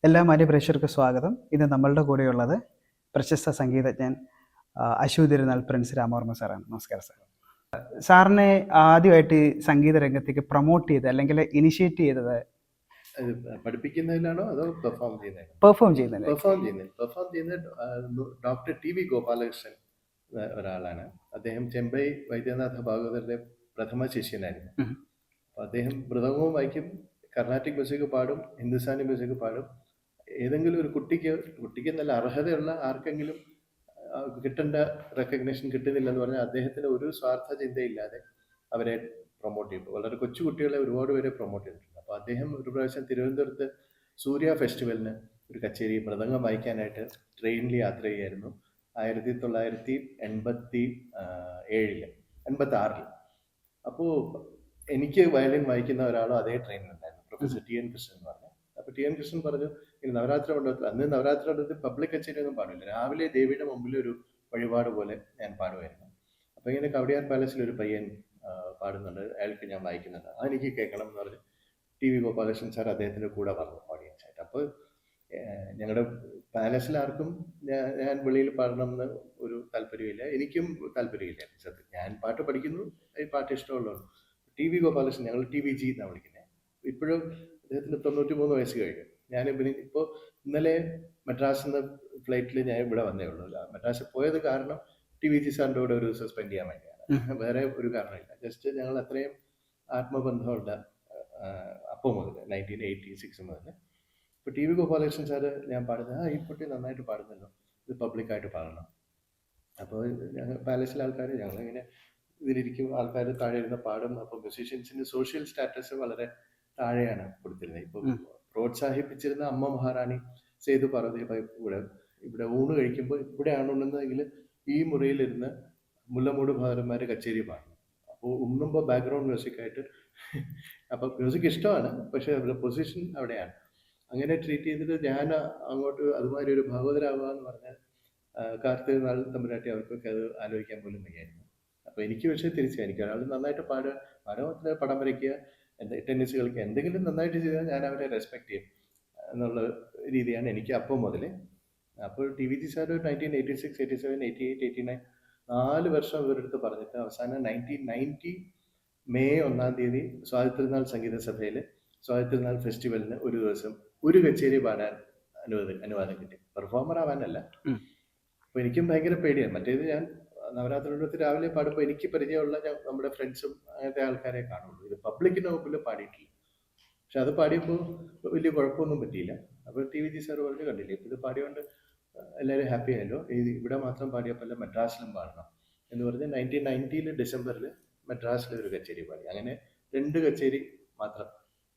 എല്ലാ മാന്യപ്രേക്ഷകർക്കും സ്വാഗതം. ഇന്ന് നമ്മളുടെ കൂടെയുള്ളത് പ്രശസ്ത സംഗീതജ്ഞൻ അശു തിരുനാൾ പ്രിൻസ് രാമവർമ്മ സാറാണ്. നമസ്കാരം സാർ. സാറിനെ ആദ്യമായിട്ട് സംഗീത രംഗത്തേക്ക് പ്രൊമോട്ട് ചെയ്ത് അല്ലെങ്കിൽ ഇനിഷ്യേറ്റ് ചെയ്തത് പഠിപ്പിക്കുന്നതിലാണോ അതോ പെർഫോം ചെയ്യുന്നത്? പെർഫോം ചെയ്യുന്ന ഡോക്ടർ ടി വി ഗോപാലകൃഷ്ണൻ ഒരാളാണ്. അദ്ദേഹം ചെമ്പൈ വൈദ്യനാഥ ഭാഗവതരുടെ പ്രഥമ ശിഷ്യനായിരുന്നു. അദ്ദേഹം മൃദംഗവും വായിക്കും, കർണാട്ടിക് മ്യൂസിക് പാടും, ഹിന്ദുസ്ഥാനി മ്യൂസിക് പാടും. ഏതെങ്കിലും ഒരു കുട്ടിക്ക് നല്ല അർഹതയുള്ള ആർക്കെങ്കിലും കിട്ടേണ്ട റെക്കഗ്നേഷൻ കിട്ടുന്നില്ലെന്ന് പറഞ്ഞാൽ അദ്ദേഹത്തിന് ഒരു സ്വാർത്ഥ ചിന്തയില്ലാതെ അവരെ പ്രൊമോട്ട് ചെയ്യും. വളരെ കൊച്ചു കുട്ടികളെ ഒരുപാട് പേരെ പ്രൊമോട്ട് ചെയ്തിട്ടുണ്ട്. അപ്പോൾ അദ്ദേഹം ഒരു പ്രാവശ്യം തിരുവനന്തപുരത്ത് സൂര്യ ഫെസ്റ്റിവലിന് ഒരു കച്ചേരി മൃദംഗം വായിക്കാനായിട്ട് ട്രെയിനിൽ യാത്ര ചെയ്യായിരുന്നു. 1987-86. അപ്പോൾ എനിക്ക് വയലിൻ വായിക്കുന്ന ഒരാളും അതേ ട്രെയിനിലുണ്ടായിരുന്നു, പ്രൊഫസർ ടി എൻ കൃഷ്ണൻ എന്ന് പറഞ്ഞു. അപ്പോൾ ടി എൻ കൃഷ്ണൻ പറഞ്ഞു, ഇനി നവരാത്രി മണ്ഡപത്തിൽ, അന്ന് നവരാത്രി മണ്ഡപത്തിൽ പബ്ലിക് കച്ചേരി ഒന്നും പാടില്ല, രാവിലെ ദേവിയുടെ മുമ്പിൽ ഒരു വഴിപാട് പോലെ ഞാൻ പാടുമായിരുന്നു. അപ്പോൾ ഇങ്ങനെ കവടിയാർ പാലസിൽ ഒരു പയ്യൻ പാടുന്നുണ്ട്, അയാൾക്ക് ഞാൻ വായിക്കുന്നുണ്ട്, അതെനിക്ക് കേൾക്കണം എന്ന് പറഞ്ഞ് ടി വി ഗോപാലകൃഷ്ണൻ സാർ അദ്ദേഹത്തിൻ്റെ കൂടെ പറഞ്ഞു ഓഡിയൻസ് ആയിട്ട്. അപ്പോൾ ഞങ്ങളുടെ പാലസിൽ ആർക്കും ഞാൻ വെളിയിൽ പാടണം എന്ന് ഒരു താല്പര്യമില്ല, എനിക്കും താല്പര്യമില്ല. സത്യം, ഞാൻ പാട്ട് പഠിക്കുന്നു, ഈ പാട്ട് ഇഷ്ടമുള്ളൂ. ടി വി ഗോപാലകൃഷ്ണൻ, ഞങ്ങൾ ടി വി ജി എന്നാണ് വിളിക്കുന്നത്. ഇപ്പോഴും അദ്ദേഹത്തിന് 93 വയസ്സ് കഴിഞ്ഞു. ഞാൻ ഇപ്പോൾ ഇന്നലെ മദ്രാസിൽ നിന്ന് ഫ്ലൈറ്റിൽ ഞാൻ ഇവിടെ വന്നേ ഉള്ളൂ. മദ്രാസിൽ പോയത് കാരണം ടി വി ജി സാറിൻ്റെ കൂടെ ഒരു ദിവസം സ്പെൻഡ് ചെയ്യാൻ വേണ്ടിയാണ്, വേറെ ഒരു കാരണമില്ല. ജസ്റ്റ് ഞങ്ങൾ അത്രയും ആത്മബന്ധമുള്ള അപ്പോൾ മുതൽ 1986 മുതൽ. ഇപ്പോൾ ടി വി ഗോപാലകൃഷ്ണൻ സാറ് ഞാൻ പാടുന്നത്, ഈ കുട്ടി നന്നായിട്ട് പാടുന്നല്ലോ, ഇത് പബ്ലിക്കായിട്ട് പാടണം. അപ്പോൾ ഞങ്ങൾ പാലസിലെ ആൾക്കാർ ഞങ്ങളിങ്ങനെ ഇതിലിരിക്കും, ആൾക്കാർ താഴെ ഇരുന്ന് പാടും. അപ്പോൾ മ്യൂസീഷ്യൻസിന് സോഷ്യൽ സ്റ്റാറ്റസ് വളരെ താഴെയാണ് കൊടുത്തിരുന്നത്. ഇപ്പോൾ പ്രോത്സാഹിപ്പിച്ചിരുന്ന അമ്മ മഹാറാണി സേതു പാർവതി ഇവിടെ ഊണ് കഴിക്കുമ്പോൾ ഇവിടെയാണ് ഉണ്ണുന്നതെങ്കിൽ ഈ മുറിയിലിരുന്ന് മുല്ലമൂട് ഭാഗന്മാർ കച്ചേരി പാടണം. അപ്പോൾ ഉണ്ണുമ്പോൾ ബാക്ക്ഗ്രൗണ്ട് മ്യൂസിക്കായിട്ട്, അപ്പോൾ മ്യൂസിക് ഇഷ്ടമാണ്, പക്ഷേ അവരുടെ പൊസിഷൻ അവിടെയാണ്. അങ്ങനെ ട്രീറ്റ് ചെയ്തിട്ട് ഞാൻ അങ്ങോട്ട് അതുമാതിരി ഒരു ഭാഗവതരാവുക എന്ന് പറഞ്ഞാൽ കാർത്തിക നാൾ തമ്പുരാട്ടി അവർക്കൊക്കെ അത് ആലോചിക്കാൻ പോലും വയ്യായിരുന്നു. അപ്പോൾ എനിക്ക് പക്ഷേ എനിക്ക് ഒരാൾ നന്നായിട്ട് പാടുക മാത്രമേ, പടം വരയ്ക്കുക, ടെന്നീസ് കളിക്കുക, എന്തെങ്കിലും നന്നായിട്ട് ചെയ്താൽ ഞാൻ അവരെ റെസ്പെക്ട് ചെയ്യും എന്നുള്ള രീതിയാണ് എനിക്ക് അപ്പം മുതൽ. അപ്പോൾ ടി വി ജി സാർ 1986, 87, 88, 89 4 വർഷം ഇവരെടുത്ത് പറഞ്ഞിട്ട് അവസാനം 1990 മെയ് 1 സ്വാതിത്രിനാൾ സംഗീത സഭയിൽ സ്വാതിത്രിനാൾ ഫെസ്റ്റിവലിന് ഒരു ദിവസം ഒരു കച്ചേരി പാടാൻ അനുവാദം കിട്ടി. പെർഫോമർ ആവാനല്ല. അപ്പോൾ എനിക്കും ഭയങ്കര പേടിയാണ്. മറ്റേത് ഞാൻ നവരാത്രി മണ്ഡപത്തിൽ രാവിലെ പാടുമ്പോൾ എനിക്ക് പരിചയമുള്ള നമ്മുടെ ഫ്രണ്ട്സും അങ്ങനത്തെ ആൾക്കാരെ കാണുള്ളൂ. ഇത് പബ്ലിക്കിൻ്റെ മുമ്പിൽ പാടിയിട്ടില്ല. പക്ഷെ അത് പാടിയപ്പോൾ വലിയ കുഴപ്പമൊന്നും പറ്റിയില്ല. അപ്പോൾ ടി വി ജി സാർ പറഞ്ഞു, കണ്ടില്ലേ ഇത് പാടിയോണ്ട് എല്ലാവരും ഹാപ്പി ആയല്ലോ, ഇവിടെ മാത്രം പാടിയപ്പോൾ മദ്രാസിലും പാടണം എന്ന് പറഞ്ഞ് 1990 ഡിസംബറിൽ മദ്രാസിൽ ഒരു കച്ചേരി പാടി. അങ്ങനെ 2 കച്ചേരി മാത്രം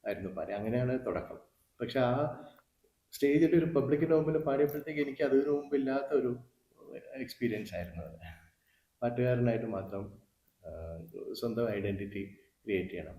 ആയിരുന്നു പാടി. അങ്ങനെയാണ് തുടക്കം. പക്ഷെ ആ സ്റ്റേജിൽ ഒരു പബ്ലിക്കിൻ്റെ മുമ്പിൽ പാടിയപ്പോഴത്തേക്ക് എനിക്ക് അതിനു മുമ്പില്ലാത്ത ഒരു എക്സ്പീരിയൻസ് ആയിരുന്നു അത്. പാട്ടുകാരനായിട്ട് മാത്രം സ്വന്തം ഐഡൻറ്റിറ്റി ക്രിയേറ്റ് ചെയ്യണം.